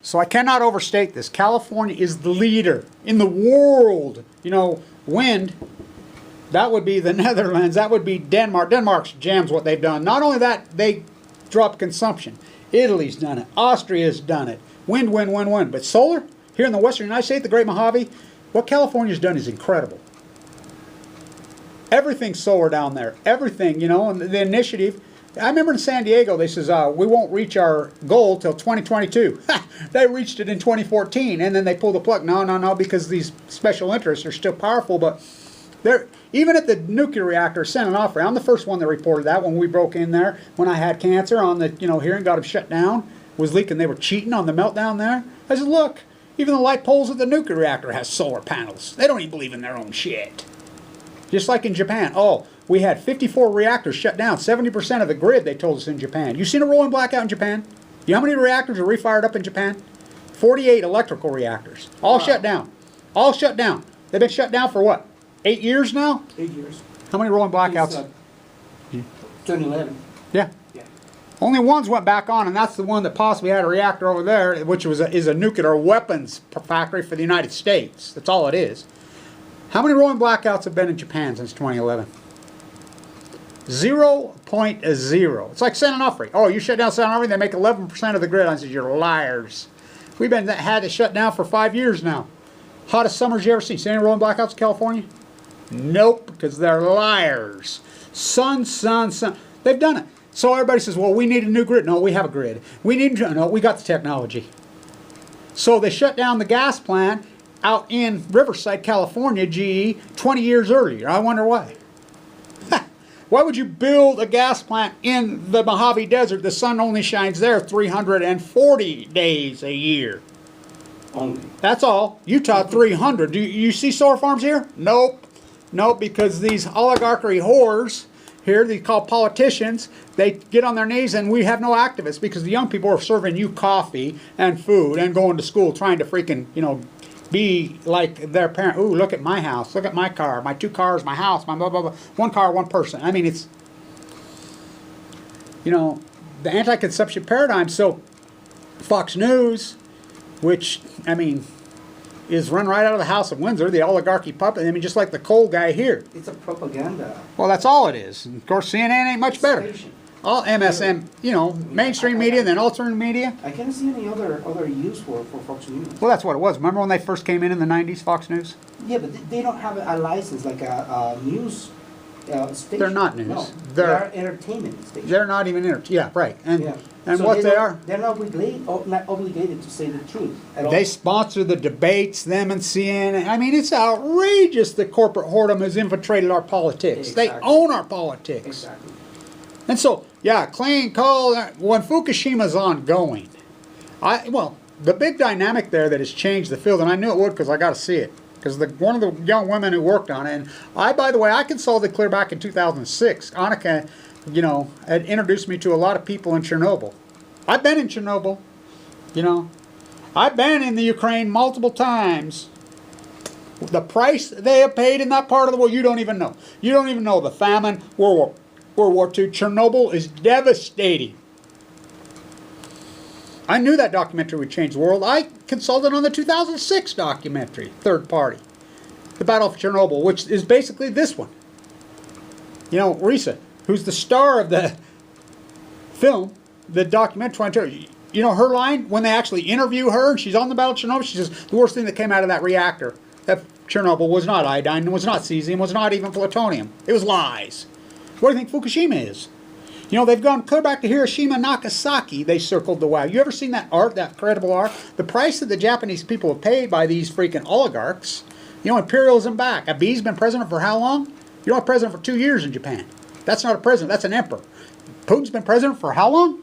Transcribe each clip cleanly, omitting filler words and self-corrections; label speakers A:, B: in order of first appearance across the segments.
A: So I cannot overstate this. California is the leader in the world. You know, wind, that would be the Netherlands, that would be Denmark. Denmark's jams what they've done. Not only that, they drop consumption. Italy's done it. Austria's done it. Wind, wind, wind, wind. But solar, here in the western United States, the Great Mojave, what California's done is incredible. Everything's solar down there. Everything, you know, and the initiative. I remember in San Diego, they says, we won't reach our goal till 2022. They reached it in 2014, and then they pulled the plug. No, no, no, because these special interests are still powerful. But they're, even at the nuclear reactor, San Onofre, I'm the first one that reported that when we broke in there, when I had cancer on the, hearing, got them shut down, was leaking. They were cheating on the meltdown there. I said, look, even the light poles at the nuclear reactor has solar panels. They don't even believe in their own shit. Just like in Japan. Oh, we had 54 reactors shut down. 70% of the grid, they told us, in Japan. You seen a rolling blackout in Japan? You know how many reactors are refired up in Japan? 48 electrical reactors. All shut down. All shut down. They've been shut down for what? 8 years now?
B: 8 years.
A: How many rolling blackouts?
B: 2011.
A: Yeah. Only one's went back on, and that's the one that possibly had a reactor over there, which is a nuclear weapons factory for the United States. That's all it is. How many rolling blackouts have been in Japan since 2011? 0.0. It's like San Onofre. Oh, you shut down San Onofre, they make 11% of the grid. I said, you're liars. We've had it shut down for 5 years now. Hottest summers you ever seen. See any rolling blackouts in California? Nope, because they're liars. Sun, sun, sun. They've done it. So everybody says, well, we need a new grid. No, we have a grid. No, we got the technology. So they shut down the gas plant out in Riverside, California, GE, 20 years earlier. I wonder why. Why would you build a gas plant in the Mojave Desert? The sun only shines there 340 days a year.
B: Only.
A: That's all. Utah, 300. Do you see solar farms here? Nope. Nope, because these oligarchy whores here, they call politicians, they get on their knees, and we have no activists because the young people are serving you coffee and food and going to school trying to freaking, be like their parent. Ooh, look at my house. Look at my car. My 2 cars, my house, my blah, blah, blah. 1 car, 1 person. I mean, it's, the anti-consumption paradigm. So Fox News, which, I mean, is run right out of the House of Windsor, the oligarchy puppet. I mean, just like the coal guy here.
B: It's a propaganda.
A: Well, that's all it is. And of course, CNN ain't much better. All MSM, mainstream media, then alternative media.
B: I can't see any other use for Fox News.
A: Well, that's what it was. Remember when they first came in the 90s, Fox News?
B: Yeah, but they don't have a license like a news station.
A: They're not news.
B: No, they're entertainment station.
A: They're not even entertainment. Yeah, right. And
B: so
A: what they are.
B: They're not obligated to say the truth at all.
A: They sponsor the debates, them and CNN. I mean, it's outrageous that corporate whoredom has infiltrated our politics. Exactly. They own our politics.
B: Exactly.
A: And so, yeah, clean coal, when Fukushima's ongoing, the big dynamic there that has changed the field, and I knew it would because I got to see it, because one of the young women who worked on it, and by the way, I consulted clear back in 2006. Annika, had introduced me to a lot of people in Chernobyl. I've been in Chernobyl, I've been in the Ukraine multiple times. The price they have paid in that part of the world, you don't even know. You don't even know the famine, World War II. Chernobyl is devastating. I knew that documentary would change the world. I consulted on the 2006 documentary, third party, The Battle of Chernobyl, which is basically this one. Risa, who's the star of the film, the documentary, her line, when they actually interview her, and she's on the Battle of Chernobyl, she says, the worst thing that came out of that reactor, that Chernobyl, was not iodine, was not cesium, was not even plutonium. It was lies. What do you think Fukushima is? They've gone clear back to Hiroshima, Nagasaki. They circled the wow. You ever seen that art, that credible art? The price that the Japanese people have paid by these freaking oligarchs. Imperialism back. Abe's been president for how long? President for 2 years in Japan. That's not a president. That's an emperor. Putin's been president for how long?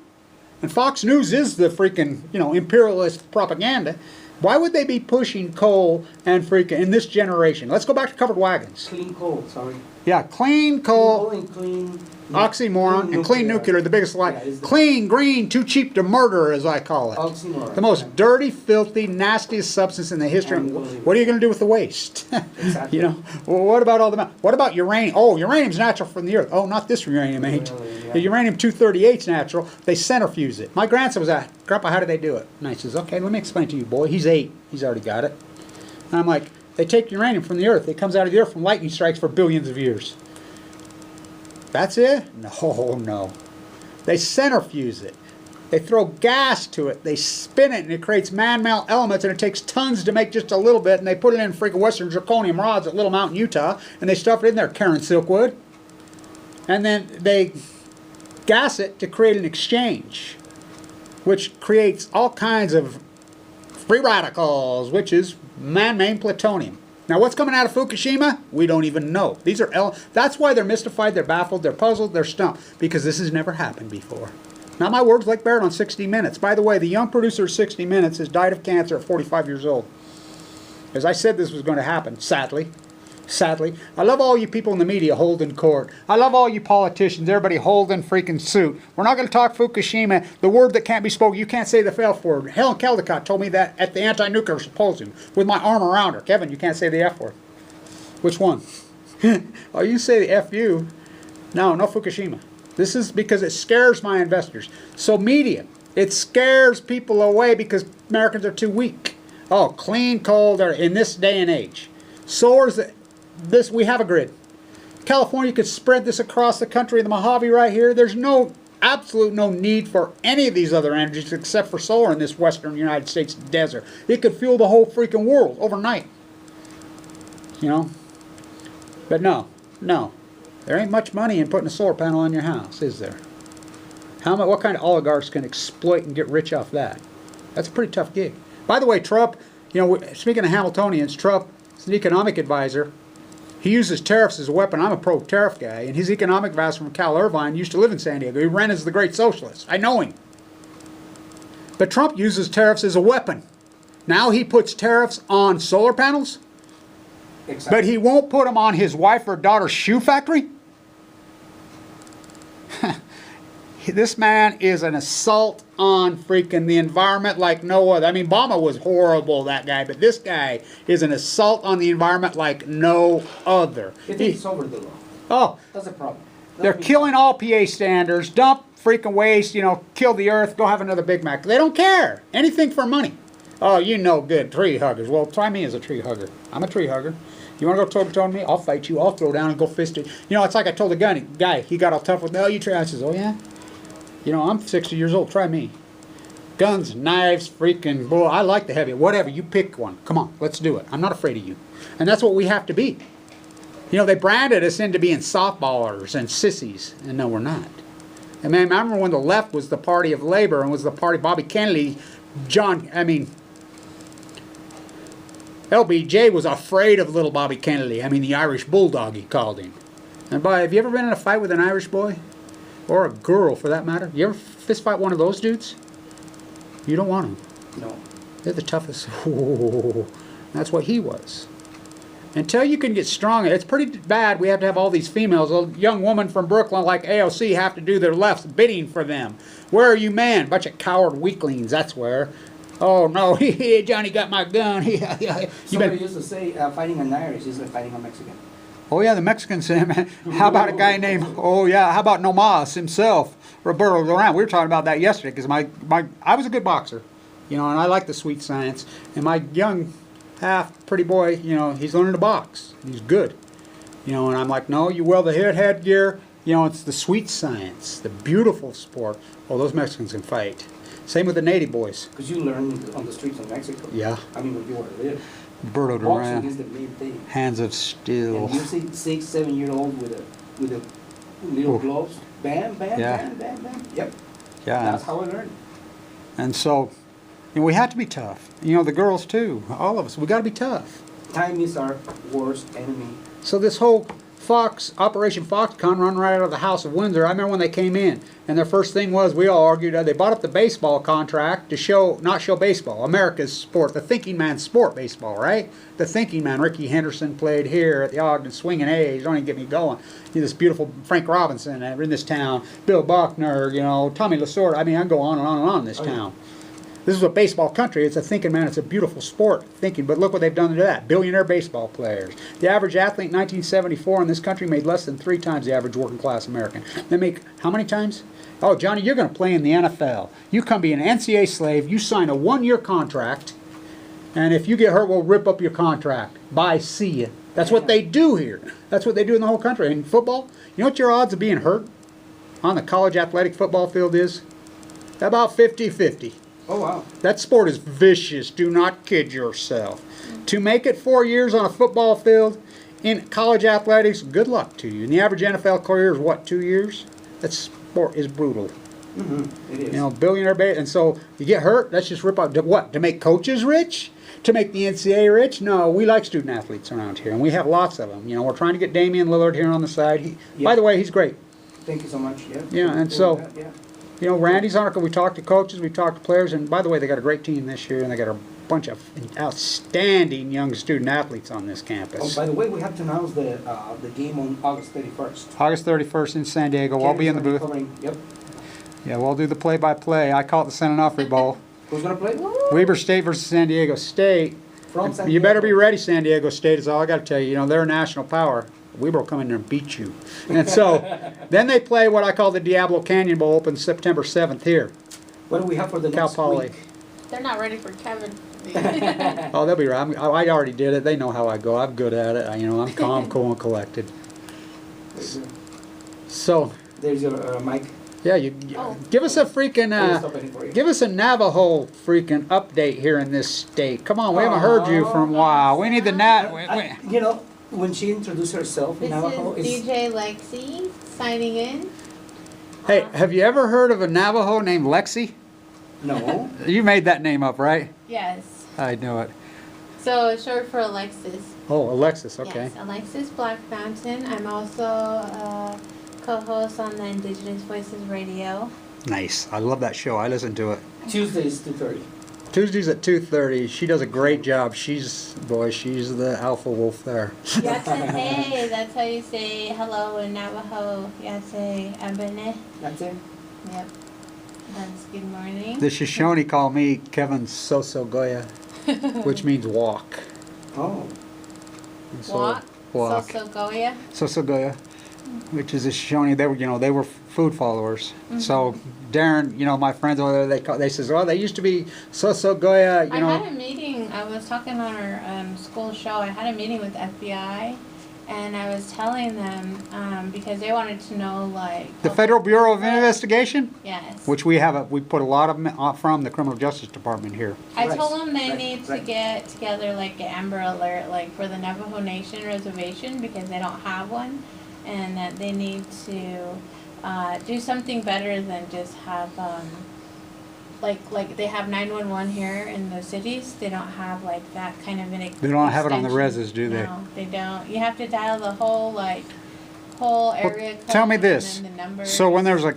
A: And Fox News is the freaking, imperialist propaganda. Why would they be pushing coal and freaking in this generation? Let's go back to covered wagons.
B: Clean coal, sorry.
A: Yeah, clean coal.
B: Clean
A: Oxymoron. And clean nuclear, the biggest lie.
B: Yeah,
A: Clean, green, too cheap to murder, as I call it.
B: Oxymoron.
A: The most dirty, filthy, nastiest substance in the history. What are you going to do with the waste?
B: Exactly.
A: You know, well, what about all the? What about uranium? Oh, uranium's natural from the earth. Oh, not this uranium, ain't.
B: Really, yeah.
A: The uranium-238 is natural. They centrifuge it. My grandson was like, Grandpa, how do they do it? And I says, okay, let me explain to you, boy. He's 8. He's already got it. And I'm like, they take uranium from the earth. It comes out of the earth from lightning strikes for billions of years. That's it? No, no. They centrifuge it. They throw gas to it. They spin it, and it creates man-melt elements, and it takes tons to make just a little bit, and they put it in freaking Western zirconium rods at Little Mountain, Utah, and they stuff it in there, Karen Silkwood. And then they gas it to create an exchange, which creates all kinds of free radicals, which is man-made plutonium. Now, what's coming out of Fukushima? We don't even know. These are that's why they're mystified, they're baffled, they're puzzled, they're stumped, because this has never happened before. Not my words, like Barrett on 60 Minutes. By the way, the young producer of 60 Minutes has died of cancer at 45 years old. As I said, this was going to happen, sadly. Sadly. I love all you people in the media holding court. I love all you politicians, everybody holding freaking suit. We're not going to talk Fukushima, the word that can't be spoken. You can't say the F word. Helen Caldicott told me that at the anti-nuclear symposium with my arm around her. Kevin, you can't say the F word. Which one? Oh, you say the F-U. No, no Fukushima. This is because it scares my investors. So media, it scares people away because Americans are too weak. Oh, clean coal in this day and age. Solar's this, we have a grid. California could spread this across the country, the Mojave right here. There's absolute no need for any of these other energies except for solar in this western United States desert. It could fuel the whole freaking world overnight. You know? But no. There ain't much money in putting a solar panel on your house, is there? What kind of oligarchs can exploit and get rich off that? That's a pretty tough gig. By the way, Trump, you know, speaking of Hamiltonians, Trump is an economic advisor. He uses tariffs as a weapon. I'm a pro-tariff guy, and his economic advisor from Cal Irvine used to live in San Diego. He ran as the great socialist. I know him. But Trump uses tariffs as a weapon. Now he puts tariffs on solar panels, exactly. But he won't put them on his wife or daughter's shoe factory? This man is an assault on freaking the environment like no other. I mean, Obama was horrible, that guy, but this guy is an assault on the environment like no other.
B: It's over the law.
A: Oh.
B: That's a problem.
A: They're killing all PA standards, dump freaking waste, you know, kill the earth, go have another Big Mac. They don't care. Anything for money. Oh, you know good, tree huggers. Well, try me as a tree hugger. I'm a tree hugger. You want to go toe-to-toe with me? I'll fight you. I'll throw down and go fist it. You know, it's like I told the guy, he got all tough with me. Oh, you try. I says, oh, yeah? You know, I'm 60 years old. Try me. Guns, knives, freaking bull. I like the heavy. Whatever. You pick one. Come on. Let's do it. I'm not afraid of you. And that's what we have to be. You know, they branded us into being softballers and sissies. And no, we're not. And man, I remember when the left was the party of labor and was the party of Bobby Kennedy, LBJ was afraid of little Bobby Kennedy. I mean, the Irish bulldog, he called him. And boy, have you ever been in a fight with an Irish boy? Or a girl, for that matter? You ever fist fight one of those dudes? You don't want them.
B: No.
A: They're the toughest. Oh, that's what he was. Until you can get stronger, it's pretty bad. We have to have all these females. A young woman from Brooklyn like AOC have to do their left's bidding for them. Where are you, man? Bunch of coward weaklings, that's where. Oh, no, Johnny got my gun.
B: Somebody used to say fighting an Irish is like fighting a Mexican.
A: Oh, yeah, the Mexicans say, man. How about a guy named, how about Nomas himself, Roberto Duran? We were talking about that yesterday because I was a good boxer, you know, and I like the sweet science. And my young, half pretty boy, you know, he's learning to box. He's good, you know, and I'm like, no, you wear the headgear, you know, it's the sweet science, the beautiful sport. Oh, those Mexicans can fight. Same with the native boys.
B: Because you learn on the streets of Mexico.
A: Yeah.
B: I mean, when you want to live.
A: Roberto Duran.
B: Boxing is the main thing.
A: Hands of steel.
B: And you see 6, 7-year-old with a little gloves. Bam, bam, bam, bam, bam. Yep.
A: Yeah.
B: That's how I learned.
A: And so, you know, we have to be tough. You know, the girls too. All of us. We got to be tough.
B: Time is our worst enemy.
A: So this whole Operation Foxconn run right out of the House of Windsor. I remember when they came in, and their first thing was, we all argued, they bought up the baseball contract to not show baseball, America's sport, the thinking man's sport, baseball, right? The thinking man. Ricky Henderson played here at the Ogden Swinging A's. Don't even get me going. This beautiful Frank Robinson in this town, Bill Buckner, Tommy Lasorda. I mean, I can go on and on and on in this town. This is a baseball country. It's a thinking man. It's a beautiful sport, thinking. But look what they've done to that. Billionaire baseball players. The average athlete in 1974 in this country made less than 3 times the average working class American. They make how many times? Oh, Johnny, you're going to play in the NFL. You come be an NCAA slave. You sign a 1-year contract. And if you get hurt, we'll rip up your contract. Bye, see ya. That's what they do here. That's what they do in the whole country. In football, you know what your odds of being hurt on the college athletic football field is? About 50-50.
B: Oh, wow.
A: That sport is vicious. Do not kid yourself. To make it 4 years on a football field in college athletics, good luck to you. And the average NFL career is what, 2 years? That sport is brutal.
B: It is.
A: Billionaire base. And so you get hurt, let's just rip out. What? To make coaches rich? To make the NCAA rich? No, we like student athletes around here, and we have lots of them. We're trying to get Damian Lillard here on the side. By the way, he's great.
B: Thank you so much. Yeah.
A: Yeah, and so... Randy's on it. We talked to coaches, we talked to players, and by the way, they got a great team this year, and they got a bunch of outstanding young student athletes on this campus.
B: Oh, by the way, we have to announce the game on August 31st.
A: August 31st in San Diego. I'll be in the booth.
B: Yep.
A: Yeah, we'll do the play-by-play. I call it the San Onofre Bowl.
B: Who's going to play?
A: Weber State versus San Diego State.
B: From San
A: You better be
B: Diego.
A: ready, San Diego State, is all I got to tell you. They're a national power. Weber will come in there and beat you. And so, then they play what I call the Diablo Canyon Bowl, open September 7th here.
B: What do we have for the
A: Cal
B: next
A: Poly.
B: week?
C: They're not ready for Kevin.
A: Oh, they'll be right. I already did it. They know how I go. I'm good at it. I'm calm, cool, and collected. So,
B: There's your mic.
A: yeah, give us a freaking,
B: We'll stop waiting for you.
A: give us a Navajo freaking update here in this state. Come on, we haven't heard you for a while. We need the
B: When she introduced herself in
C: This
B: Navajo,
C: is DJ Lexi signing in.
A: Hey, have you ever heard of a Navajo named Lexi?
B: no.
A: You made that name up, right?
C: Yes.
A: I knew it.
C: So it's short for Alexis.
A: Oh, Alexis, okay.
C: Yes, Alexis Black Fountain. I'm also a co-host on the Indigenous Voices Radio.
A: Nice. I love that show. I listen to it.
B: Tuesdays 2:30.
A: Tuesdays at 2:30. She does a great job. She's the alpha wolf there.
C: Yatse, that's how you say hello in Navajo. Yatse abene.
B: That's it.
C: Yep. That's good morning.
A: The Shoshone call me Kevin Sosogoya, which means walk.
B: Oh.
A: And so-
C: Walk.
A: Walk.
C: Sosogoya.
A: Sosogoya, which is a Shoshone. They were food followers. So Darren, my friends over there, they says, they used to be Sosogoya,
C: I had a meeting. I was talking on our school show. I had a meeting with the FBI, and I was telling them because they wanted to know
A: The Federal Bureau of Investigation,
C: Yes.
A: which we put a lot of them from the Criminal Justice Department here.
C: I
B: Right.
C: told them they
B: Right.
C: need to
B: Right.
C: get together an Amber Alert for the Navajo Nation reservation because they don't have one, and that they need to do something better than just have like they have 911 here in the cities. They don't have that kind of an.
A: They don't have it on the
C: extension.
A: reses, do they?
C: No, they don't. You have to dial the whole area code.
A: Tell me
C: and
A: this.
C: then the numbers.
A: So when there's a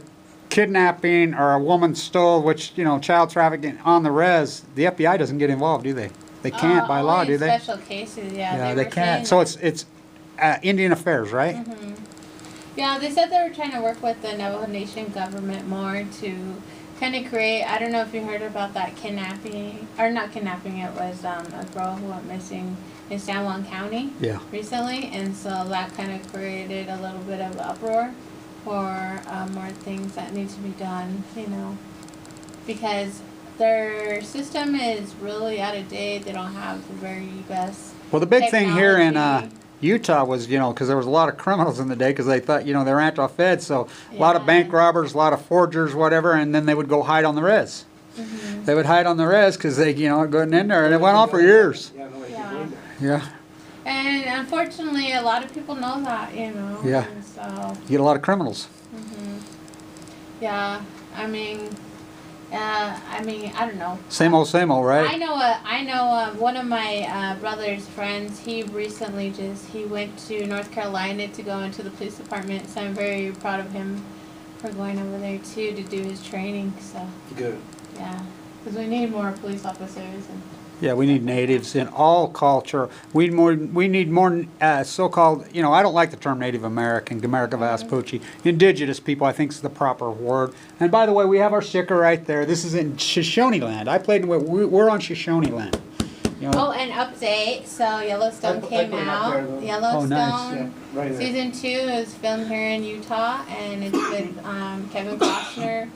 A: kidnapping or a woman stole, which, child trafficking on the res, the FBI doesn't get involved, do they? They can't by law,
C: only
A: do they?
C: Special cases,
A: Yeah,
C: They
A: they
C: were
A: can't.
C: saying
A: So
C: that-
A: it's Indian Affairs, right?
C: Mhm. Yeah, they said they were trying to work with the Navajo Nation government more to kind of create. I don't know if you heard about that kidnapping, or not kidnapping. It was a girl who went missing in San Juan County
A: Yeah.
C: recently, and so that kind of created a little bit of uproar for more things that need to be done. Because their system is really out of date. They don't have the very best.
A: Well, the big thing here in
C: technology.
A: Utah was, because there was a lot of criminals in the day because they thought, they were anti-Fed, so a lot of
C: Yeah.
A: bank robbers, a lot of forgers, whatever, and then they would go hide on the res.
C: Mhm.
A: They would hide on the res because they, going in there, and it went on for years.
B: Yeah, nobody
C: Yeah.
B: can go in there.
A: Yeah,
C: And unfortunately, a lot of people know that,
A: Yeah.
C: And so,
A: you get a lot of criminals.
C: yeah, I mean, I mean, I don't know.
A: Same old, right?
C: I know one of my brother's friends, he recently he went to North Carolina to go into the police department, so I'm very proud of him for going over there too to do his training, so.
B: Good.
C: Yeah, because we need more police officers.
A: Yeah, we need natives in all culture. We need more so-called, you know, I don't like the term Native American, America Vespucci. Indigenous people, I think is the proper word. And by the way, we have our sticker right there. This is in Shoshone land. We're on Shoshone land. You know,
C: Oh, and update, so Yellowstone came out. Yellowstone
A: nice.
B: Yeah, right there.
C: season 2 is filmed here in Utah, and it's with Kevin Costner.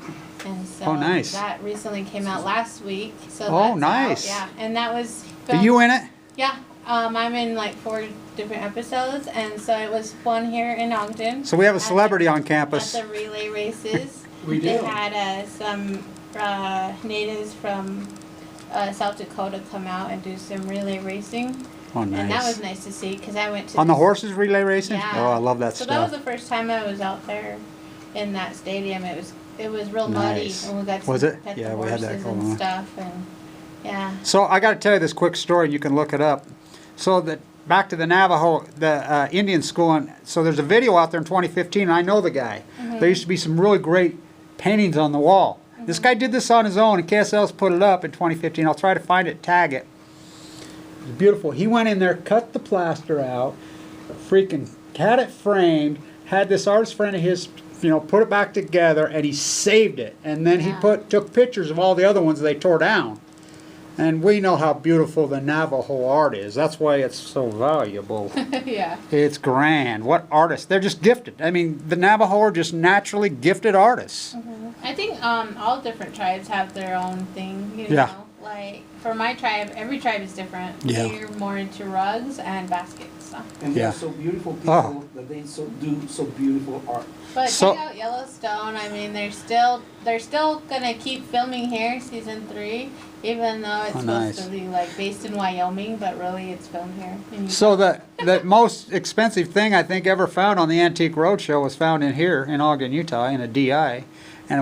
C: And so
A: nice.
C: that recently came out last week. So
A: Oh,
C: that's
A: nice.
C: Out, yeah, and that was
A: Are
C: filmed.
A: you in it?
C: Yeah, I'm in like 4 different episodes, and so it was fun here in Ogden.
A: So we have a
C: at
A: celebrity
C: the-
A: on campus.
C: At the relay races.
B: We
C: They
B: do.
C: had some natives from South Dakota come out and do some relay racing.
A: Oh, nice.
C: And that was nice to see because I went to
A: On the
C: this-
A: horses relay racing?
C: Yeah.
A: Oh, I love that
C: So
A: stuff.
C: that was the first time I was out there in that stadium. It was real muddy,
A: Nice.
C: and we got to
A: Was it?
C: pet
A: Yeah,
C: the
A: we had
C: horses
A: that going
C: and
A: on.
C: stuff, and yeah.
A: So I got to tell you this quick story, and you can look it up. So that back to the Navajo, the Indian school, and so there's a video out there in 2015, and I know the guy. There used to be some really great paintings on the wall. This guy did this on his own, and KSL's put it up in 2015. I'll try to find it, tag it. It's beautiful. He went in there, cut the plaster out, freaking had it framed, had this artist friend of his, you know, put it back together, and he saved it. And then he
C: Yeah.
A: took pictures of all the other ones they tore down. And we know how beautiful the Navajo art is. That's why it's so valuable.
C: Yeah.
A: It's grand. What artists? They're just gifted. I mean, the Navajo are just naturally gifted artists.
C: I think all different tribes have their own thing, you
A: Yeah.
C: know. Like for my tribe, every tribe is different.
A: Yeah.
C: We're more into rugs and baskets. So.
B: And
A: Yeah.
B: they're so beautiful people
A: Oh.
B: that they do so beautiful art.
C: But
A: So-
C: check out Yellowstone. I mean, they're still gonna keep filming here, season 3, even though it's
A: Oh,
C: supposed
A: nice.
C: to be like based in Wyoming, but really it's filmed here. In Utah.
A: So the most expensive thing I think ever found on the Antique Roadshow was found in here in Ogden, Utah, in a DI, and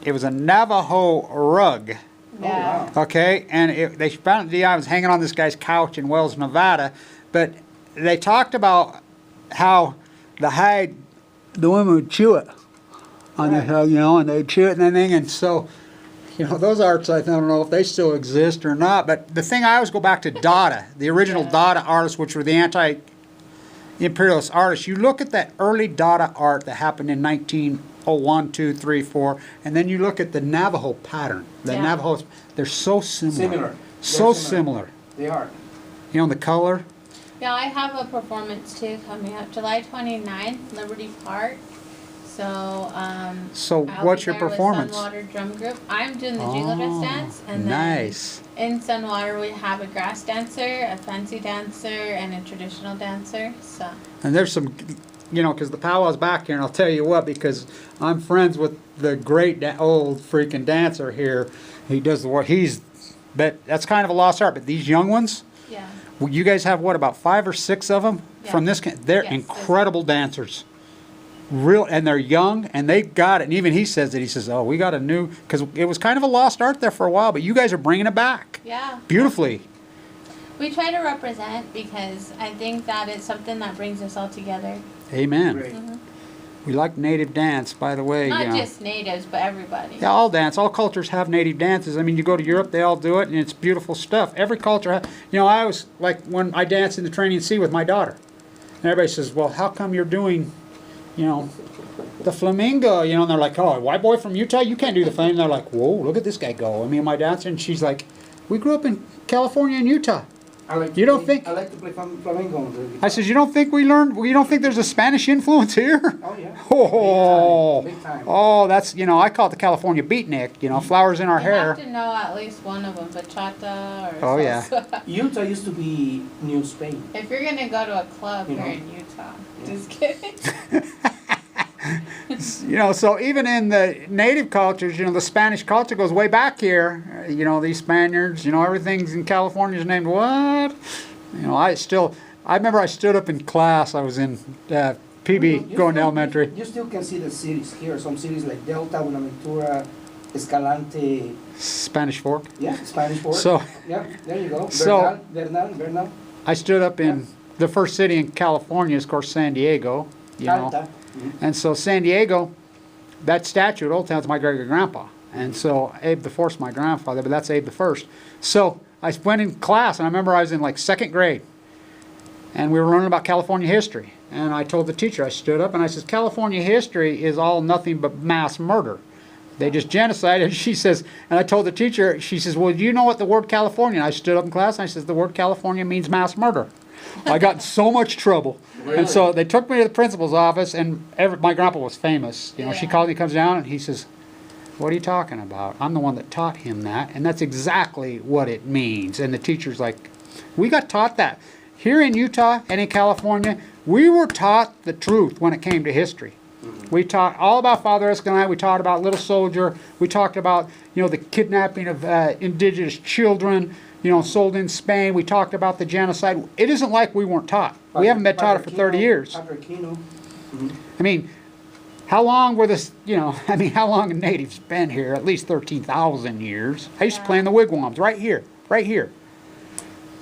A: it was a Navajo rug.
C: yeah.
B: wow.
A: Okay, and they found the DI. It was hanging on this guy's couch in Wells, Nevada, but they talked about how the hide, the women would chew it on the hug, you know, and they'd chew it and everything, and so, you know, those arts, I don't know if they still exist or not, but the thing I always go back to Dada, the original
C: Yeah.
A: Dada artists, which were the anti-imperialist artists. You look at that early Dada art that happened in 1901, 2, 3, 4, and then you look at the Navajo pattern. The
C: Yeah.
A: Navajos, they're so similar.
B: Similar.
A: So
B: They're
A: similar.
B: They are.
A: You know, the color.
C: Yeah, I have a performance too coming up July 29th, Liberty Park. So,
A: So
C: I'll
A: what's
C: be
A: your
C: there
A: performance?
C: With Sunwater Drum Group. I'm doing the Jingle Dress dance, and
A: nice.
C: then in Sunwater we have a grass dancer, a fancy dancer, and a traditional dancer. So,
A: And there's some, you know, because the powwow's back here, and I'll tell you what, because I'm friends with the great old freaking dancer here. He does the work. But that's kind of a lost art. But these young ones,
C: yeah.
A: well, you guys have what, about 5 or 6 of them from
C: Yeah.
A: this? They're
C: Yes,
A: incredible dancers. And they're young, and they've got it. And even he says it. He says, "Oh, we got a new," because it was kind of a lost art there for a while, but you guys are bringing it back
C: Yeah.
A: beautifully.
C: We try to represent because I think that it's something that brings us all together.
A: Amen.
B: Great.
A: We like native dance, by the way.
C: Not
A: you know.
C: just natives, but everybody.
A: Yeah, all dance. All cultures have native dances. I mean, you go to Europe, they all do it, and it's beautiful stuff. Every culture has. You know, I was like when I dance in the Training Sea with my daughter, and everybody says, "Well, how come you're doing, you know, the flamingo?" You know, and they're like, "Oh, a white boy from Utah, you can't do the flamingo." And they're like, "Whoa, look at this guy go!" I mean, my dancer, and she's like, "We grew up in California and Utah."
B: I like
A: You
B: to
A: don't
B: play,
A: think-
B: I like to play flamenco on the
A: I
B: guitar.
A: says, "You don't think we learned? You don't think there's a Spanish influence here?"
B: Oh yeah.
A: Oh,
B: Big time.
A: oh, that's, you know, I call it the California beatnik. You know, flowers in our
C: You
A: hair.
C: have to know at least one of them, bachata or
A: Oh, yeah.
C: salsa.
B: Utah used to be New Spain.
C: If you're gonna go to a club
B: You
C: here
B: know.
C: in Utah, just kidding.
A: You know, so even in the native cultures, you know, the Spanish culture goes way back here. You know, these Spaniards, you know, everything's in California is named what? You know, I remember I stood up in class. I was in PB
B: You
A: going to
B: still-
A: elementary.
B: You still can see the cities here. Some cities like Delta, Buenaventura, Escalante,
A: Spanish Fork.
B: yeah, Spanish word.
A: So,
B: Yeah, there you go.
A: So-
B: Bernal.
A: I stood up in the first city in California, is of course San Diego, you know.
B: Alta.
A: And so San Diego, that statue at Old Town's my great-grandpa. And so Abe the Fourth's my grandfather, but that's Abe the First. So I went in class, and I remember I was in like second grade, and we were learning about California history. And I told the teacher, I stood up and I says, California history is all nothing but mass murder. They just genocided. She says, and I told the teacher, she says, well, do you know what the word California? And I stood up in class and I says, the word California means mass murder. I got in so much trouble.
B: Really?
A: And so they took me to the principal's office, and my grandpa was famous. You know, she
C: Yeah.
A: called me, comes down, and he says, what are you talking about? I'm the one that taught him that, and that's exactly what it means. And the teacher's like, we got taught that. Here in Utah and in California, we were taught the truth when it came to history. We taught all about Father Escalante. We taught about Little Soldier. We talked about, you know, the kidnapping of indigenous children, you know, sold in Spain. We talked about the genocide. It isn't like we weren't taught. We haven't been taught it for 30 years. I mean, how long were this, you know, I mean, how long have natives been here? At least 13,000 years. I used to play in the wigwams right here, right here.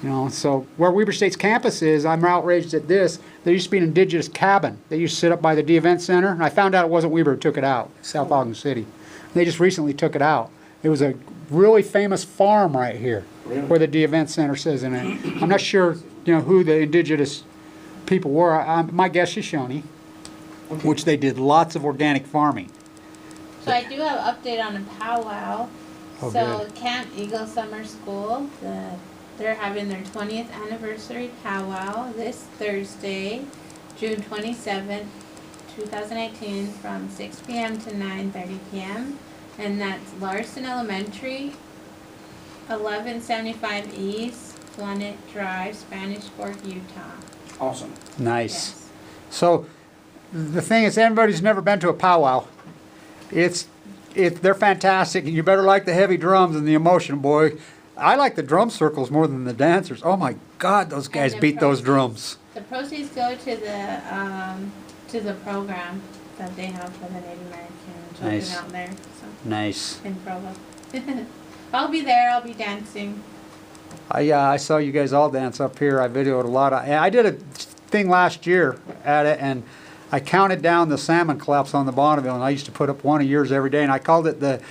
A: You know, so where Weber State's campus is, I'm outraged at this. There used to be an indigenous cabin. They used to sit up by the D-Event Center, and I found out it wasn't Weber who took it out, South Ogden City. They just recently took it out. It was a really famous farm right here, where the D-Event Center says in it. I'm not sure, you know, who the indigenous people were. My guess is Shoshone, which they did lots of organic farming.
C: So I do have an update on a powwow.
A: Oh,
C: So
A: good.
C: Camp Eagle Summer School, they're having their 20th anniversary powwow this Thursday, June 27th, 2018, from 6 p.m. to 9:30 p.m. And that's Larson Elementary, 1175 East Planet Drive, Spanish Fork, Utah.
B: Awesome.
A: Nice.
C: Yes.
A: So the thing is, everybody's never been to a powwow. They're fantastic, and you better like the heavy drums and the emotion, boy. I like the drum circles more than the dancers. Oh my God, those guys
C: the
A: beat those
C: proceeds-
A: drums.
C: The proceeds go to the program that they have for the Native American children
A: Nice.
C: out there. So.
A: Nice.
C: In Provo. I'll be there. I'll be dancing.
A: I saw you guys all dance up here. I videoed a lot. I did a thing last year at it, and I counted down the salmon claps on the Bonneville, and I used to put up one of yours every day, and I called it the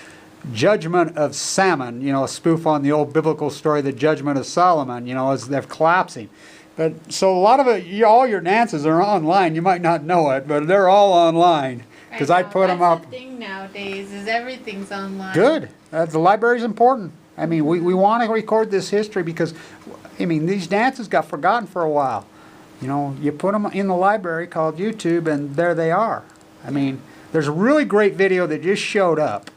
A: Judgment of Salmon, you know, a spoof on the old biblical story, the Judgment of Solomon, you know, as they're collapsing. But so a lot of it, all your dances are online. You might not know it, but they're all online because I
C: know,
A: put them up.
C: That's the thing nowadays is everything's online.
A: Good. The library's important. I mean, we want to record this history because, I mean, these dances got forgotten for a while. You know, you put them in the library called YouTube, and there they are. I mean, there's a really great video that just showed up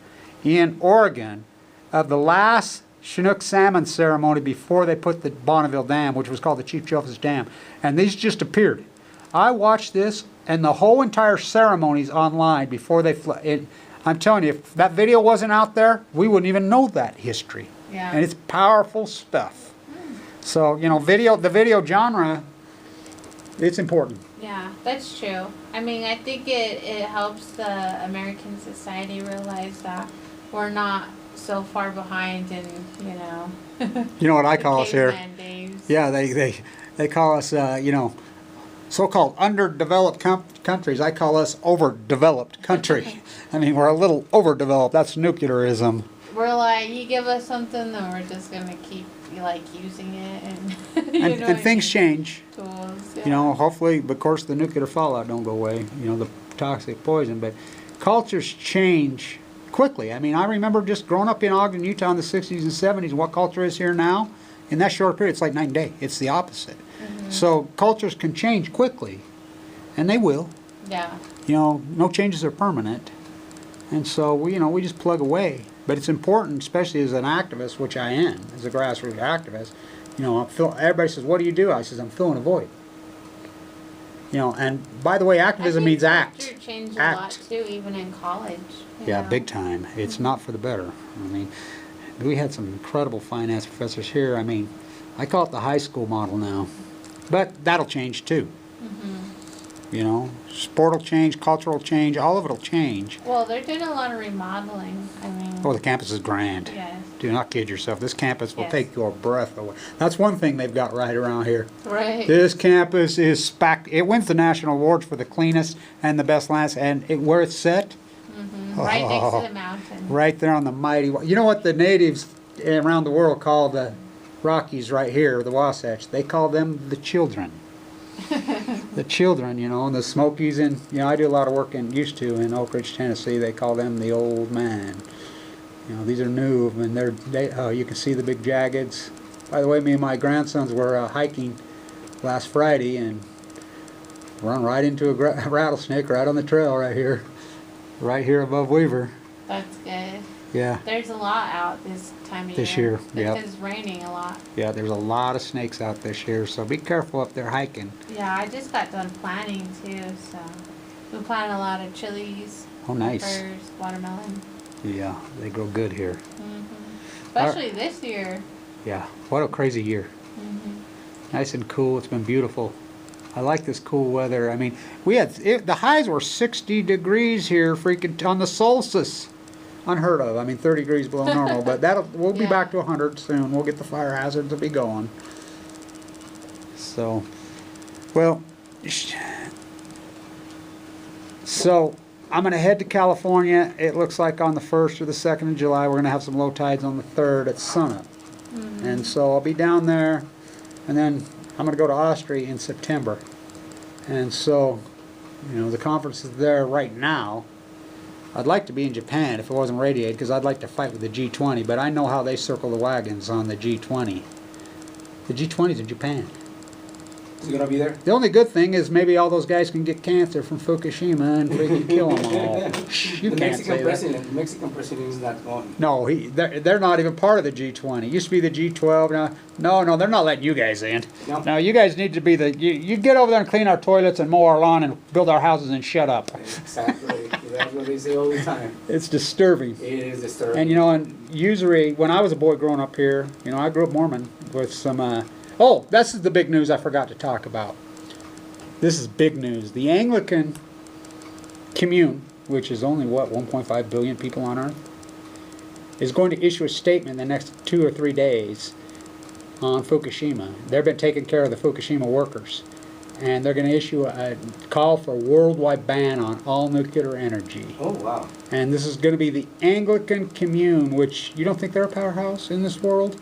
A: in Oregon of the last Chinook salmon ceremony before they put the Bonneville Dam, which was called the Chief Justice Dam. And these just appeared. I watched this, and the whole entire ceremony's online before they I'm telling you, if that video wasn't out there, we wouldn't even know that history.
C: Yeah.
A: And it's powerful stuff. So, you know, the video genre, it's important.
C: Yeah, that's true. I mean, I think it helps the American society realize that we're not so far behind in, you know.
A: You know what I call us here?
C: caveman days.
A: Yeah, they call us, you know, so-called underdeveloped countries. I call us overdeveloped country. I mean, we're a little overdeveloped. That's nuclearism.
C: We're like, you give us something, then we're just gonna keep like using it, and you know
A: And
C: what I
A: things
C: mean?
A: change.
C: Tools. Yeah.
A: You know, hopefully, of course, the nuclear fallout don't go away. You know, the toxic poison, but cultures change quickly. I mean, I remember just growing up in Ogden, Utah in the 60s and 70s. What culture is here now? In that short period, it's like night and day. It's the opposite. So cultures can change quickly, and they will.
C: Yeah.
A: You know, no changes are permanent, and so we just plug away. But it's important, especially as an activist, which I am, as a grassroots activist. You know, everybody says, "What do you do?" I says, "I'm filling a void." You know, and by the way, activism means act.
C: Culture changed a
A: Act.
C: lot too, even in college. you
A: Yeah,
C: know.
A: big time. It's not for the better. I mean, we had some incredible finance professors here. I mean, I call it the high school model now, but that'll change too. You know, sport will change, cultural change, all of it'll change.
C: Well, they're doing a lot of remodeling. I mean,
A: Oh, the campus is grand.
C: Yes.
A: Do not kid yourself. This campus will
C: Yes.
A: take your breath away. That's one thing they've got right around here.
C: Right.
A: This campus is spacked. It wins the national awards for the cleanest and the best lands. And where it's set,
C: Right next to the mountain.
A: right there on the mighty. You know what the natives around the world call the Rockies right here, the Wasatch? They call them the children. The children, you know, and the Smokies, and you know, I do a lot of work used to in Oak Ridge, Tennessee. They call them the old man. You know, these are new, and you can see the big jaggeds. By the way, me and my grandsons were hiking last Friday and run right into a rattlesnake right on the trail right here above Weaver.
C: That's good.
A: Yeah.
C: There's a lot out this time of
A: This
C: year.
A: year, yep.
C: Because it's raining a lot.
A: Yeah, there's a lot of snakes out this year, so be careful if they're hiking.
C: Yeah, I just got done planting too, so we plant a lot of chilies,
A: Oh, nice.
C: peppers, watermelon.
A: Yeah, they grow good here.
C: Especially this year.
A: Yeah, what a crazy year. Nice and cool. It's been beautiful. I like this cool weather. I mean, the highs were 60 degrees here freaking on the solstice. Unheard of. I mean, 30 degrees below normal, but we'll be
C: Yeah.
A: back to 100 soon. We'll get the fire hazards to be going. So, well, so I'm going to head to California. It looks like on the 1st or the 2nd of July, we're going to have some low tides on the 3rd at sunup. And so I'll be down there, and then I'm going to go to Austria in September. And so, you know, the conference is there right now. I'd like to be in Japan if it wasn't radiated, because I'd like to fight with the G20, but I know how they circle the wagons on the G20. The G20's in Japan.
B: Is he gonna be there?
A: The only good thing is maybe all those guys can get cancer from Fukushima and freaking kill them all. You
B: The
A: can't say that.
B: The Mexican president is not going.
A: No, they're not even part of the G20. It used to be the G12. No, they're not letting you guys in.
B: No.
A: No, you guys need to be you get over there and clean our toilets and mow our lawn and build our houses and shut up.
B: Exactly. That's what they say all the time.
A: It's disturbing.
B: It is disturbing.
A: And you know, and usually when I was a boy growing up here, you know, I grew up Mormon with some. Oh, this is the big news I forgot to talk about. This is big news. The Anglican commune, which is only, what, 1.5 billion people on Earth, is going to issue a statement in the next 2 or 3 days on Fukushima. They've been taking care of the Fukushima workers. And they're going to issue a call for a worldwide ban on all nuclear energy.
B: Oh, wow.
A: And this is going to be the Anglican commune, which you don't think they're a powerhouse in this world?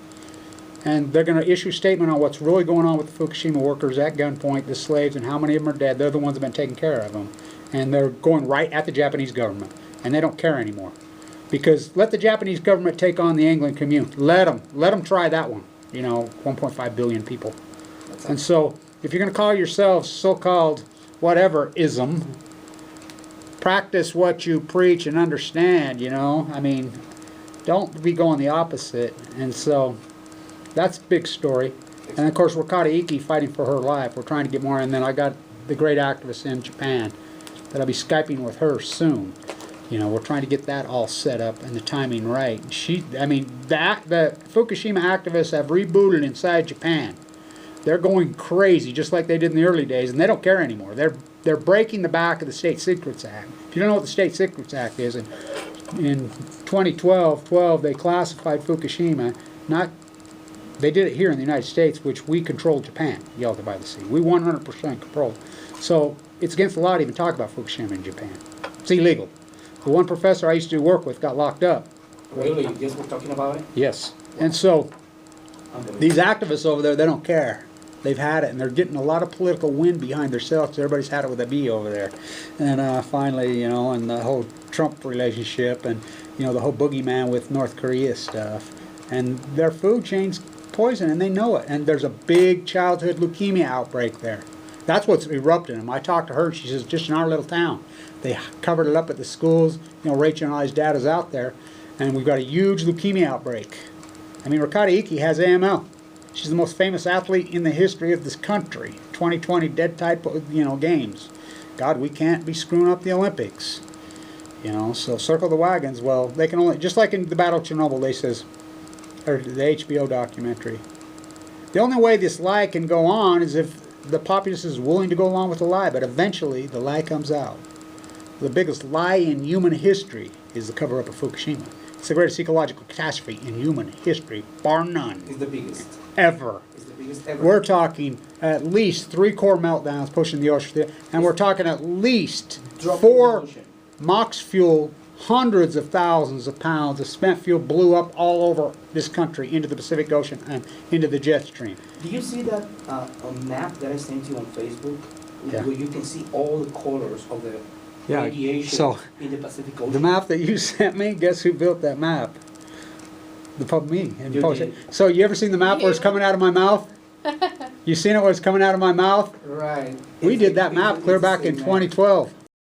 A: And they're going to issue a statement on what's really going on with the Fukushima workers at gunpoint, the slaves, and how many of them are dead. They're the ones that have been taking care of them. And they're going right at the Japanese government. And they don't care anymore. Because let the Japanese government take on the Anglican commune. Let them try that one. You know, 1.5 billion people. And so, if you're going to call yourselves so-called whatever-ism, practice what you preach and understand, you know. I mean, don't be going the opposite. And so, that's a big story. And of course, Wakata Iki fighting for her life. We're trying to get more. And then I got the great activist in Japan that I'll be Skyping with her soon. You know, we're trying to get that all set up and the timing right. I mean, the Fukushima activists have rebooted inside Japan. They're going crazy, just like they did in the early days, and they don't care anymore. They're breaking the back of the State Secrets Act. If you don't know what the State Secrets Act is, in 2012, they classified Fukushima They did it here in the United States, which we control Japan, Yellow by the Sea. We 100% control. So it's against the law to even talk about Fukushima in Japan. It's illegal. The one professor I used to work with got locked up.
B: Really? You guys were talking about it?
A: Yes. And so these activists over there, they don't care. They've had it, and they're getting a lot of political wind behind themselves. Everybody's had it with a B over there. And finally, you know, and the whole Trump relationship and, you know, the whole boogeyman with North Korea stuff. And their food chain's poison, and they know it. And there's a big childhood leukemia outbreak there. That's what's erupting them. I talked to her, and she says, just in our little town. They covered it up at the schools. You know, Rachel and I's dad is out there, and we've got a huge leukemia outbreak. I mean, Rakata Iki has AML. She's the most famous athlete in the history of this country. 2020 dead type, you know, games. God, we can't be screwing up the Olympics. You know, so circle the wagons. Well, they can only, just like in the Battle of Chernobyl, they says, or the HBO documentary. The only way this lie can go on is if the populace is willing to go along with the lie, but eventually the lie comes out. The biggest lie in human history is the cover-up of Fukushima. It's the greatest ecological catastrophe in human history, bar none,
B: It's the biggest.
A: ever.
B: It's the biggest ever.
A: We're talking at least 3 core meltdowns pushing the ocean, and we're talking at least
B: Dropping
A: 4
B: the ocean.
A: MOX fuel, hundreds of thousands of pounds of spent fuel blew up all over this country into the Pacific Ocean and into the jet stream.
B: Do you see that a map that I sent you on Facebook?
A: Yeah.
B: Where you can see all the colors of the
A: Yeah,
B: radiation
A: so
B: in the Pacific Ocean.
A: the map that you sent me, guess who built that map? Me. And
B: You
A: posted.
B: did.
A: So you ever seen the map where it's
C: You.
A: coming out of my mouth? You seen it where it's coming out of my mouth?
B: Right.
A: We
B: It's
A: did
B: a-
A: that map
B: it's
A: clear
B: the
A: back in
B: same map.
A: 2012.